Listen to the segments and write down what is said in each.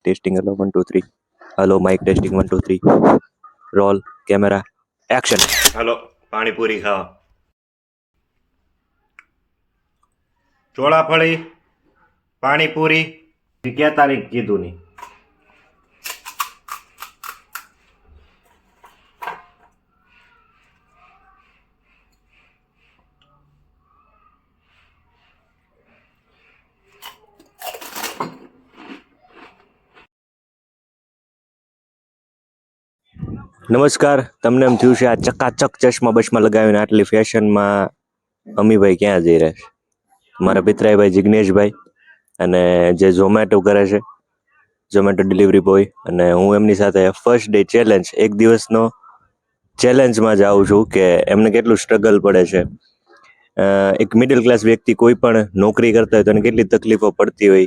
Testing hello 1 2 3 hello mike testing 1 2 3 roll camera action. હાલો પાણીપુરી ખાવા. ચોળાફળી પાણીપુરી ક્યાં તારીખ કીધું નહીં. નમસ્કાર. તમને એમ થયું છે આ ચકાચક ચશ્મા બસમાં લગાવીને આટલી ફેશનમાં અમીભાઈ ક્યાં જઈ રહ્યા છે? મારા પિતરાઈભાઈ જિગ્નેશભાઈ અને જે ઝોમેટો કરે છે, ઝોમેટો ડિલિવરી બોય, અને હું એમની સાથે ફર્સ્ટ ડે ચેલેન્જ, એક દિવસનો ચેલેન્જમાં જાઉં છું કે એમને કેટલું સ્ટ્રગલ પડે છે. એક મિડલ ક્લાસ વ્યક્તિ કોઈ પણ નોકરી કરતા હોય તો એને કેટલી તકલીફો પડતી હોય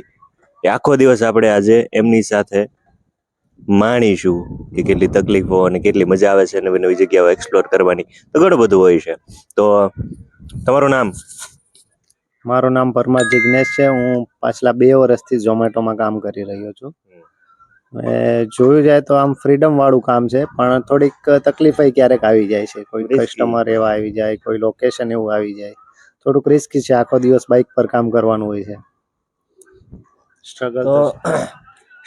એ આખો દિવસ આપણે આજે એમની સાથે માણીશું કે કેટલી તકલીફો અને કેટલી મજા આવે છે નવી નવી જગ્યાઓ એક્સપ્લોર કરવાની. તો ઘણું બધું હોય છે. તો તમારું નામ? મારું નામ પરમાર જિગ્નેશ છે. હું પાછલા 2 વર્ષથી ઝોમેટોમાં કામ કરી રહ્યો છું. જોયું જાય તો આમ ફ્રીડમ વાળું કામ છે, પણ થોડીક તકલીફ ક્યારેક આવી જાય છે. કોઈ કસ્ટમર એવા આવી જાય, કોઈ લોકેશન એવું આવી જાય, થોડુંક રિસ્કી છે. આખો દિવસ બાઇક પર કામ કરવાનું હોય છે.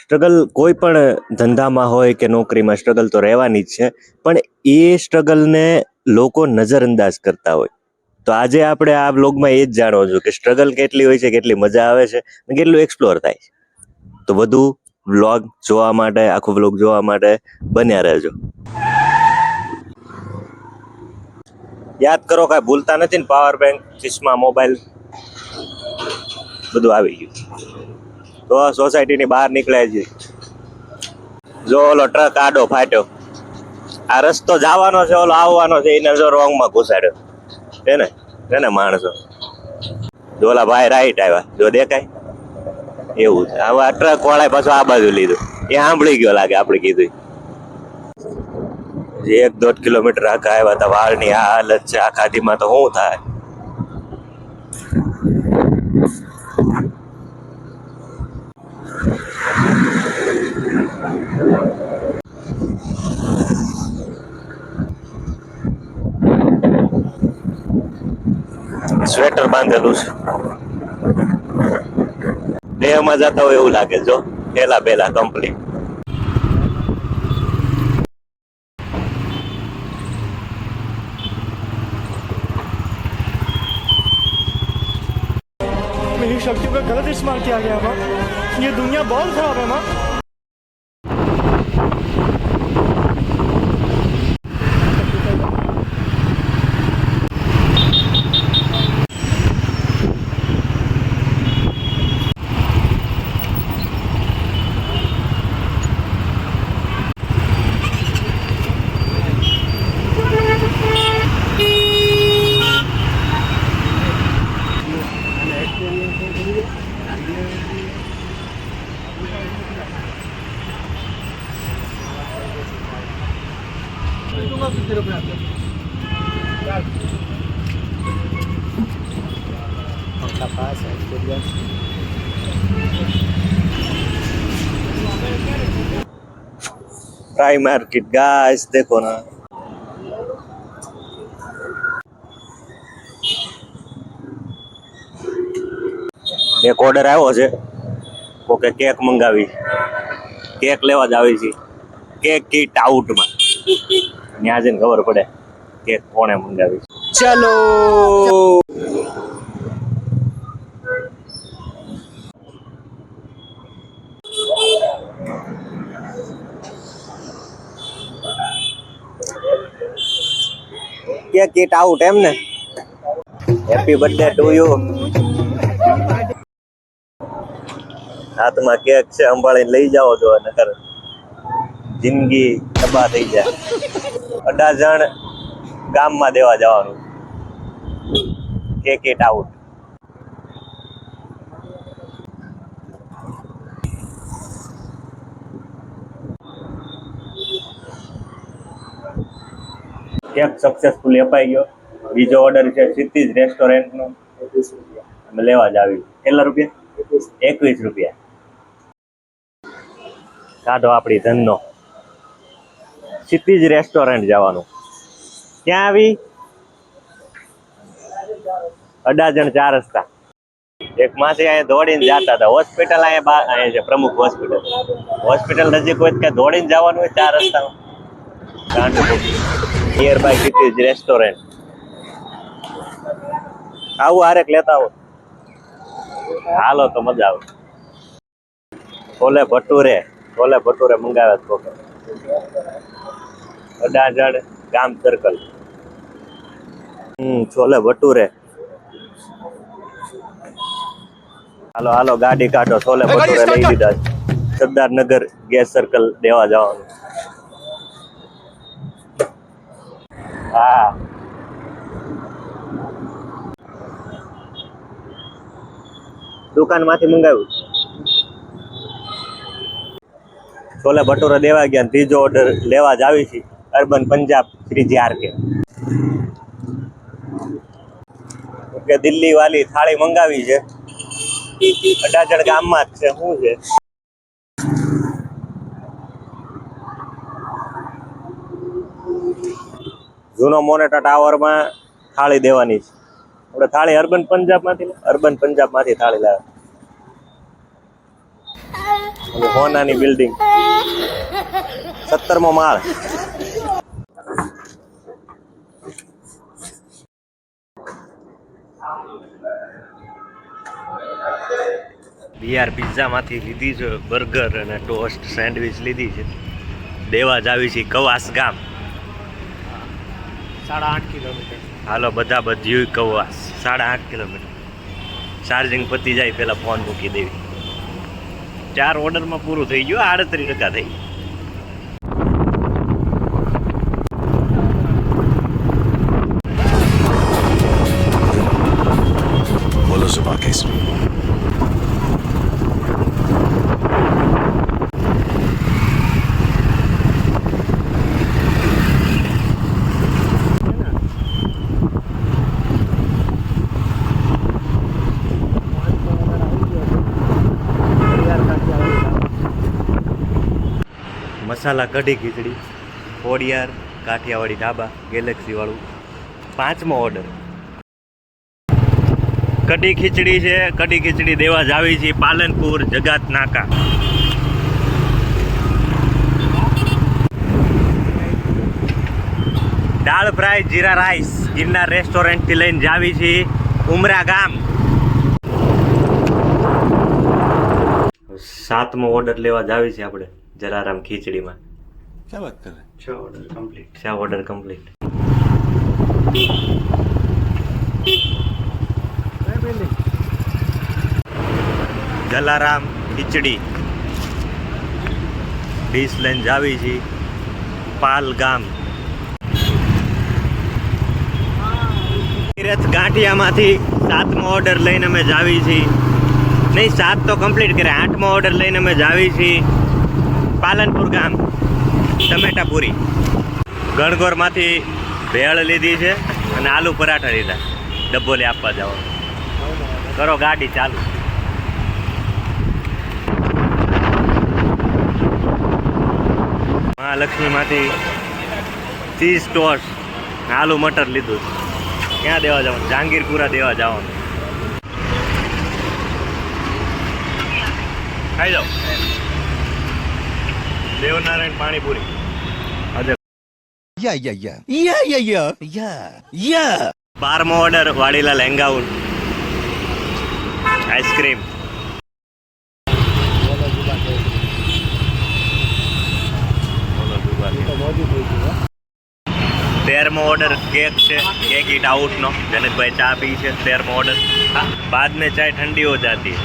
સ્ટ્રગલ કોઈ પણ ધંધામાં હોય કે નોકરીમાં સ્ટ્રગલ તો રહેવાની જ છે, પણ એ સ્ટ્રગલને લોકો નજરઅંદાજ કરતા હોય. તો આજે આપણે આ બ્લોગમાં એ જ જાણવું છું કે સ્ટ્રગલ કેટલી હોય છે, કેટલી મજા આવે છે અને કેટલું એક્સપ્લોર થાય છે. તો વધુ વ્લોગ જોવા માટે, આખો વ્લોગ જોવા માટે બન્યા રહેજો. યાદ કરો, કાંઈ ભૂલતા નથી ને? પાવર બેંક, ચશ્મા, મોબાઈલ બધું આવી ગયું. તો સોસાયટીની બહાર નીકળ્યા છે. જો ઓલો ટ્રક આડો ફાટ્યો. આ રસ્તો જવાનો છે, ઓલો આવવાનો છે, એને જો રોંગમાં ઘુસાડ્યો. એને માણસો જો ઓલા ભાઈ રાઈટ આવ્યા, જો દેખાય એવું છે. હવે આ ટ્રક વાળા પાછું આ બાજુ લીધું, એ સાંભળી ગયો લાગે આપણે કીધું. 1-1.5 કિલોમીટર આખા આવ્યા હતા. વાળની આ હાલત છે. આ ખાધીમાં તો શું થાય? સ્વેટર બાંધેલું છે. દેહમાં જતા હોય એવું લાગે. જો પેલા કમ્પ્લીટ. मेरी शक्तियों का गलत इस्तेमाल किया गया माँ. ये दुनिया बहुत खराब है माँ. फ्राई मार्केट गाइस, देखो ना. એક ઓર્ડર આવ્યો છે. કોકે કેક મંગાવી, કેક લેવા જ આવી છે. કેક કીટ આઉટમાં ત્યાં જઈને ખબર પડે કેક કોણે મંગાવી. ચલો કેક કીટ આઉટ એમ ને. Happy birthday to you. હાથમાં કેક છે, સંભાળીને લઈ જાઓ છો, નકર જિંદગી તબાહ થઈ જાય. 18 જણ ગામમાં દેવા જવાનું. Cake it out. Cake successfully અપાઈ ગયો. બીજો ઓર્ડર છે સિદ્ધિજ રેસ્ટોરન્ટનો. અમે લેવા જ આવી. કેટલા રૂપિયા? 21 રૂપિયા. કાઢો આપણી ધનનો. ક્ષિતિજ રેસ્ટોરન્ટ જવાનું. ક્યાં આવી? અડાજણ 4 રસ્તા. એક માંથી અહીંયા દોડીને જતા હતા. હોસ્પિટલ અહીંયા છે, પ્રમુખ હોસ્પિટલ નજીક હોય કે દોડીને જવાનું હોય 4 રસ્તામાં. Nearby Kshitij restaurant. આવું હારેક લેતા આવો. હાલો તો મજા આવે. છોલે ભટુરે મંગાવ્યા છોકરા. અડાજણ ગામ સર્કલ. છોલે ભટુરે. હાલો ગાડી કાઢો. છોલે ભટુરે લઈ લીધા. સરદારનગર ગેસ સર્કલ દેવા જવાનું. હા, દુકાન માંથી મંગાવ્યું. છોલે ભટુરે દેવા ગયા. ત્રીજો ઓર્ડર લેવા જ આવી છે. Urban Punjab Shreeji RK. કે દિલ્હી વાલી થાળી મંગાવી છે. અડાજણ ગામમાં જ છે. શું છે? જૂનો મોનેટા ટાવરમાં થાળી દેવાની છે. આપણે થાળી અર્બન પંજાબમાંથી થાળી લાવે. હોનાની બિલ્ડિંગ 17મો માળ. બીઆર પિઝા માંથી લીધી છે બર્ગર અને ટોસ્ટ સેન્ડવિચ લીધી છે. દેવા જ આવી છે કવાસ ગામ. 8.5 કિલોમીટર. હાલો બધા બધ્યું કવાસ. 8.5 કિલોમીટર. ચાર્જિંગ પતી જાય પેલા ફોન મૂકી દેવી. 4 ઓર્ડરમાં પૂરું થઈ ગયું. 38% થઈ. બોલો સુભા કેસરી. મસાલા કઢી ખીચડી ખોડિયાર કાઠિયાવાડી ઢાબા ગેલેક્સી વાળું. 5મો ઓર્ડર. કઢી ખીચડી છે. કઢી ખીચડી દેવા જ આવી છે. પાલનપુર જગાત નાકા. દાળ ફ્રાય જીરા રાઈસ ગિરનાર રેસ્ટોરન્ટ થી લઈને જાવી છે ઉમરા ગામ. 7મો ઓર્ડર લેવા જ આવી છે આપણે જલારામ ખીચડીમાં. क्या बात कर रहे हैं? 6 order complete. 6 order complete. Jalaram khichdi dish લઈને જાવી છે પાલ ગામ. તીરથ ગાંઠિયામાંથી 7મો ઓર્ડર લઈને અમે જાવી છીએ. નહીં 7 તો કમ્પ્લીટ કર્યા. 8મો ઓર્ડર લઈને અમે જાવી છીએ પાલનપુર ગામ. ટમેટા પૂરી. ગણગોરમાંથી ભેળ લીધી છે અને આલુ પરાઠા લીધા. ડબ્બોલી આપવા જવાનું. કરો ગાડી ચાલુ. મહાલક્ષ્મીમાંથી ચીઝ ટોસ્ટ આલુ મટર લીધું. ક્યાં દેવા જવાનું? જહાંગીરપુરા દેવા જવાનું. ખાઈ જાઓ. દેવનારાયણ પાણીપુરી. આજે 12મો ઓર્ડર વાડીલા લેંગાઉન આઈસ્ક્રીમ. તેરમો ઓર્ડર કેક છે. केक ईट आउट नो जनक भाई चाय पी છે. 13मो ऑर्डर. बाद में चाय ठंडी हो जाती है.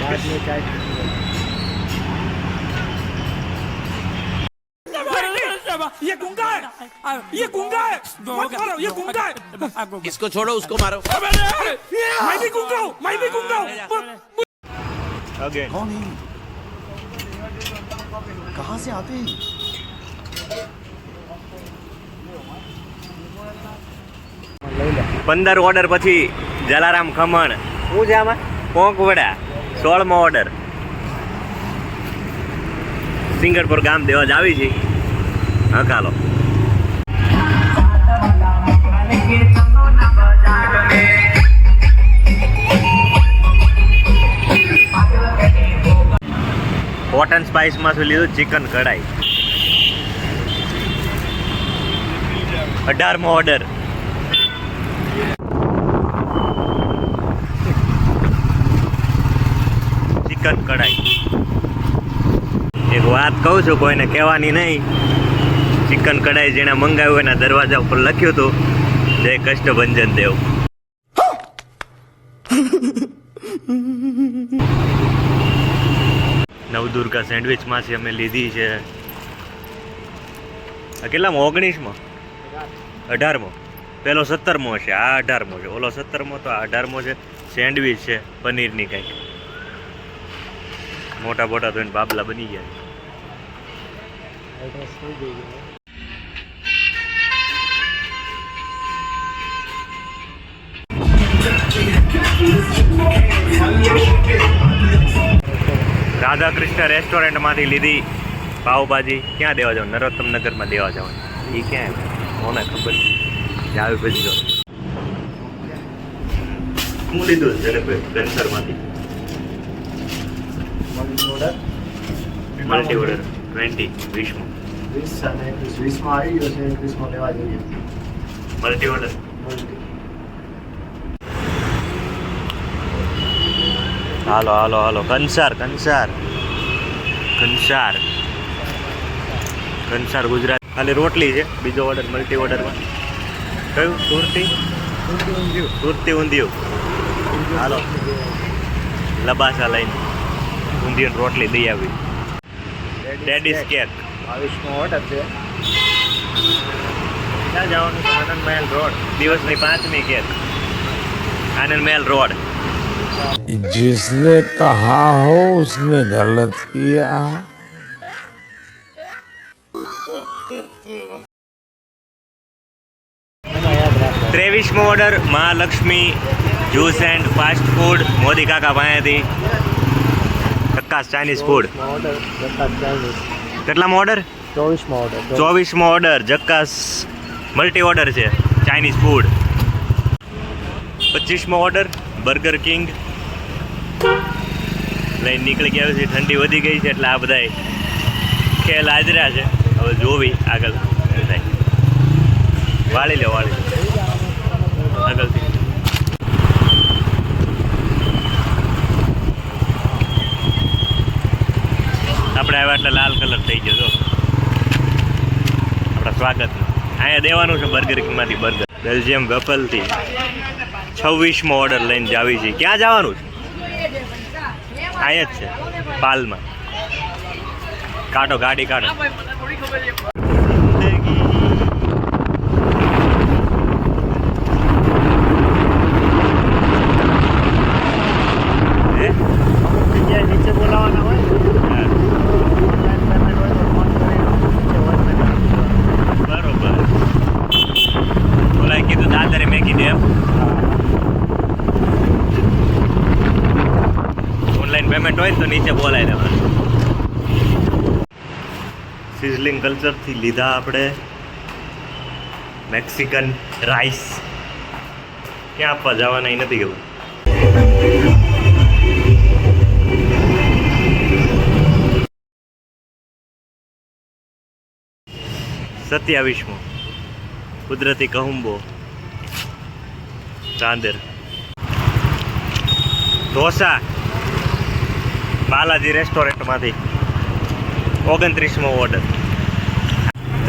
बाद में चाय ये गुंगा है. ये गुंगा है. मत मारो. ये गुंगा है. इसको छोड़ो उसको मारो. मैं भी गुंगा हूँ. मैं भी गुंगा हूँ. अगेन कौन है? कहाँ से आते हैं? લઈ લે. 15 ઓર્ડર પછી જલારામ ખમણ. શું છે આમાં? પોંક વડા. 16મો ઓર્ડર. સિંગરપુર ગામ દેવા જ આવી છે. હા ચાલો. હોટ એન્ડ સ્પાઇસ માંથી લીધું ચિકન કઢાઈ. 18મો ઓર્ડર. ચિકન કઢાઈ. એક વાત કહું છું, કોઈને કહેવાની નહીં. ચિકન કઢાઈ જેણે મંગાવ્યું એના દરવાજા ઉપર લખ્યું હતું જય કષ્ટભંજન દેવ. નવદુર્ગા સેન્ડવિચમાંથી અમે લીધી છે. આ કેટલામાં? 19માં? 18મો. પેલો 17મો છે, આ 18મો છે. ઓલો 17મો તો આ 18મો છે. સેન્ડવિચ છે પનીરની કંઈક. મોટા મોટા તો બાબલા બની ગયા. રાધા કૃષ્ણ રેસ્ટોરન્ટમાંથી લીધી પાવભાજી. ક્યાં દેવા જાવ? નરોત્તમ નગરમાં દેવા જવાનું. એ ક્યાં કોને ખબર? જાવી પછી જો હું લીધું જલેબી કેન્સરમાંથી. મલ્ટી ઓર્ડર 20 20માં. 20 અને 20માં આવી ગયો છે. 21માં લેવા જોઈએ. Multi order. હાલો હાલો હાલો. કંસાર કંસાર કંસાર કંસાર ગુજરાત. ખાલી રોટલી છે. બીજો ઓર્ડર મલ્ટી ઓર્ડરમાં કયું? સુરતી સુરતી ઊંધિયું. હાલો લબાસા લઈને ઊંધિયું રોટલી દઈ આવી. ડેડીસ કેક. 22મો ઓર્ડર છે. ક્યાં જવાનું છે? આનંદ મહેલ રોડ. દિવસની 5મી કેક. આનંદ મહેલ રોડ. जिसने कहा हो उसने गलत किया. 23મો order Mahalakshmi juice and fast food Modi કાકા પાસેથી. ચક્કાસ ચાઇનીઝ ફૂડ. ઓર્ડર જકાત ચાઇનીઝ. કેટલામો ઓર્ડર? 24મો ઓર્ડર. 24મો ઓર્ડર. જક્કાસ મલ્ટી ઓર્ડર છે ચાઇનીઝ ફૂડ. 25મો ઓર્ડર બર્ગર કિંગ. લઈને નીકળી ગયા છે. ઠંડી વધી ગઈ છે એટલે આ બધાય ખેલ હાજર્યા છે. હવે જોવી આગળ શું થાય. વાળી લો વાળી લો આગળથી. આપણે આવ્યા એટલે લાલ કલર થઈ ગયો તો આપણા સ્વાગતનું. અહીંયા દેવાનું છે બર્ગર કિંગમાંથી બર્ગર. બેલ્જિયમ વેફલથી 26મો ઓર્ડર લઈને જાવી છે. ક્યાં જવાનું છે? અહીંયા જ છે પાલમાં. કાઢો ગાડી કાઢો. નીચે બોલાવાના હોય. બરોબર. ઓલાએ કીધું દાદરે મેં કીધું એમ. ઓનલાઈન પેમેન્ટ હોય તો નીચે બોલાવી દેવાનું. સિઝલિંગ કલ્ચરથી લીધા આપણે મેક્સિકન રાઈસ. ક્યાં આપવા જવાના એ નથી ખબર. સત્યાવીસમો કુદરતી કહુંબો ચાંદર. ઢોસા બાલાજી રેસ્ટોરન્ટમાંથી 29મો ઓર્ડર.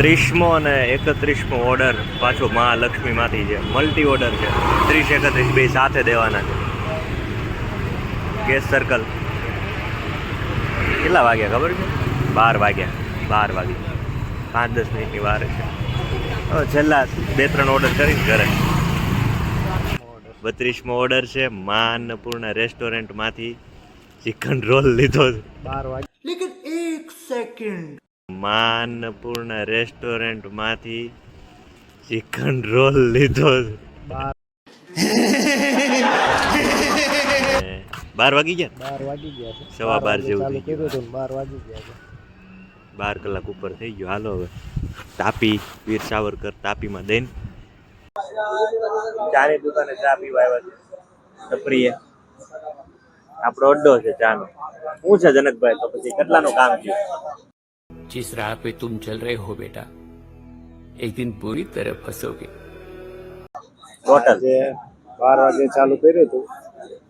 30મો અને 31મો ઓર્ડર પાછો મહાલક્ષ્મીમાંથી છે. મલ્ટી ઓર્ડર છે. 30 31 બે સાથે દેવાના છે. Gas circle. કેટલા વાગ્યા ખબર છે? 12 વાગ્યા. 12 વાગે 5-10 મિનિટની વાર છે. હવે છેલ્લા 2-3 ઓર્ડર કરીને ઘરે. 32મો ઓર્ડર છે. મા અન્નપૂર્ણા રેસ્ટોરન્ટમાંથી ચિકન રોલ લીધો છે. 12 વાગે. મા અન્નપૂર્ણા રેસ્ટોરન્ટમાંથી ચિકન રોલ લીધો છે. 12 વાગી ગયા. 12 વાગી ગયા છે. 12:15 જેવું ચાલુ થઈ ગયું. કર્યું હતું ને 12 વાગી ગયા છે. 12 કલાક ઉપર થઈ ગયો. હાલો હવે તાપી, વીર સાવરકર તાપીમાં દઈને ચાની દુકાને ચા પીવા આવ્યા છે ટપરીએ. આપણો અડ્ડો છે ચાનો. શું છે જનકભાઈ, તો પછી કેટલાનું કામ થયું? जिस राह पे तुम चल रहे हो बेटा एक दिन पूरी तरह फंसोगे. ટોટલ આજે 12 વાગે ચાલુ કર્યું હતું,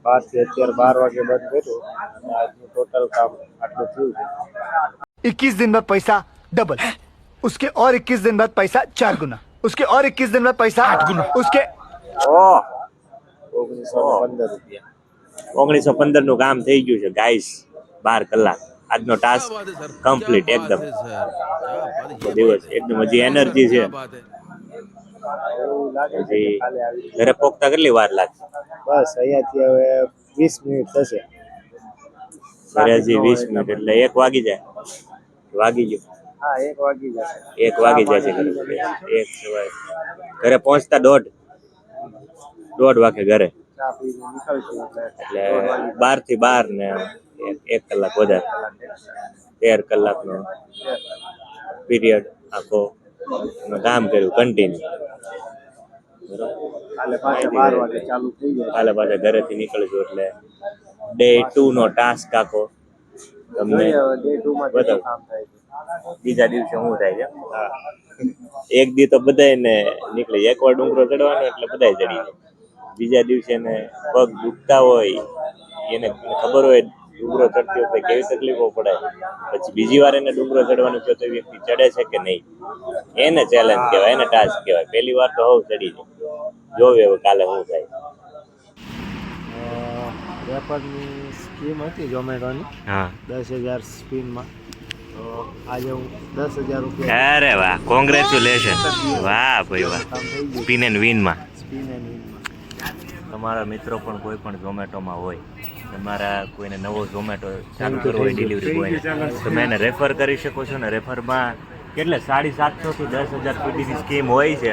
12 થી અત્યારે 12 વાગે બંધ કર્યું. અને આજનું ટોટલ કામ આટલું થયું છે. 21 दिन बाद पैसा डबल, उसके और 21 दिन बाद पैसा 4 गुना, उसके और 21 दिन बाद पैसा 8 गुना, उसके ઓહ 1915 રૂપિયા. 1915 નું કામ થઈ ગયું છે ગાઈસ. 12 કલાક આજનો ટાસ્ક કમ્પ્લીટ એકદમ. દિવસ એકદમ હજી એનર્જી છે. એવું લાગે છે કે હજી કાલે આવી ઘરે પોગતા કેટલી વાર લાગશે? બસ અહીંયાથી હવે 20 મિનિટ થશે. ઘરે હજી 20 મિનિટ એટલે 1 વાગી જાય. વાગી ગયું. હા 1 વાગી જશે. 1 વાગી જાય છે ઘરે. 1 સવાય ઘરે પહોંચતા 1:30 વાગે ઘરે. ચા પીને નીકળશું એટલે 12 થી 12 ને 1 કલાક વધારે, 13 કલાકનો પીરિયડ આખો મેં કામ કર્યું કન્ટિન્યુ. કાલે પાછા 12 વાગે ચાલુ થઈ જાય. કાલે પાછા ઘરેથી નીકળશું એટલે ડે 2 નો ટાસ્ક આખો તમને જોઈએ હવે day 2 માં કેટલું બતાવું. કામ થાય છે. બીજા દિવસે શું થાય છે. એક દી તો બધાને નીકળે, એકવાર ડુંગરો ચડવાનો એટલે બધાય ચડી જાય. બીજા દિવસે એને પગ દુખતા હોય, એને ખબર હોય ડુંગરો ચડતી વખતે કેવી તકલીફો પડે, પછી બીજી વાર એને ડુંગરો ચડવાનું કહો તો એ વ્યક્તિ ચડે છે કે નહીં, એને ચેલેન્જ કહેવાય, એને ટાસ્ક કહેવાય. પહેલી વાર તો હવ ચડી જાય. જોવે હવે કાલે શું થાય. વેપારની સ્કીમ હતી ઝોમેટોની હા 10,000 સ્પિનમાં, તો આજે હું 10,000 રૂપિયા અરે વાહ, કોંગ્રેચ્યુલેશન. વાહ ભાઈ વાહ. કામ થઈ ગયું. સ્પિન એન્ડ વિનમાં. સ્પિન એન્ડ વિનમાં. તમારા મિત્રો પણ કોઈ પણ ઝોમેટોમાં હોય, તમારા કોઈને નવો ઝોમેટો ચાલુ કરવો હોય ડિલિવરી બોયને, તમે એને રેફર કરી શકો છો ને. રેફરમાં કેટલે 750 થી 10,000 સુધીની સ્કીમ હોય છે.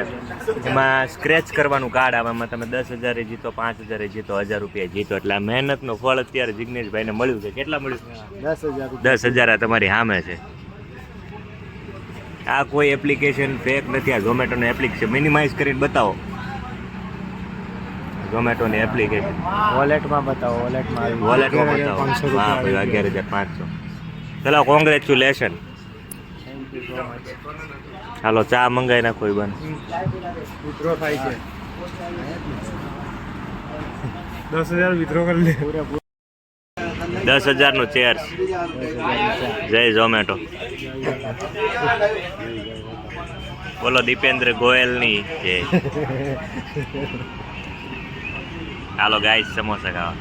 એમાં સ્ક્રેચ કરવાનું કાર્ડ આવે, એમાં તમે 10,000 જીતો, 5,000 જીતો, 1,000 રૂપિયા જીતો. એટલે આ મહેનતનું ફળ અત્યારે જિગ્નેશભાઈને મળ્યું છે. કેટલા મળ્યું? 10,000 રૂપિયા. 10,000 આ તમારી સામે છે. આ કોઈ એપ્લિકેશન ફેક નથી. આ ઝોમેટોની એપ્લિકેશન મિનિમાઇઝ કરીને બતાવો. ઝોમેટોની એપ્લિકેશન વોલેટમાં બતાવો. વોલેટમાં આવી વોલેટમાં બતાવો. વાહ ભાઈ 11,500. ચલો congratulation. Thank you so much. હાલો ચા મંગાવી નાખો બન. विद्रोह થાય છે 10,000 વિથડ્રો કરી લે. 10,000 નું ચેર્સ. જય ઝોમેટો. બોલો દીપેન્દ્ર ગોયલની જય. હાલો ગાઈસ સમોસા ખાવા.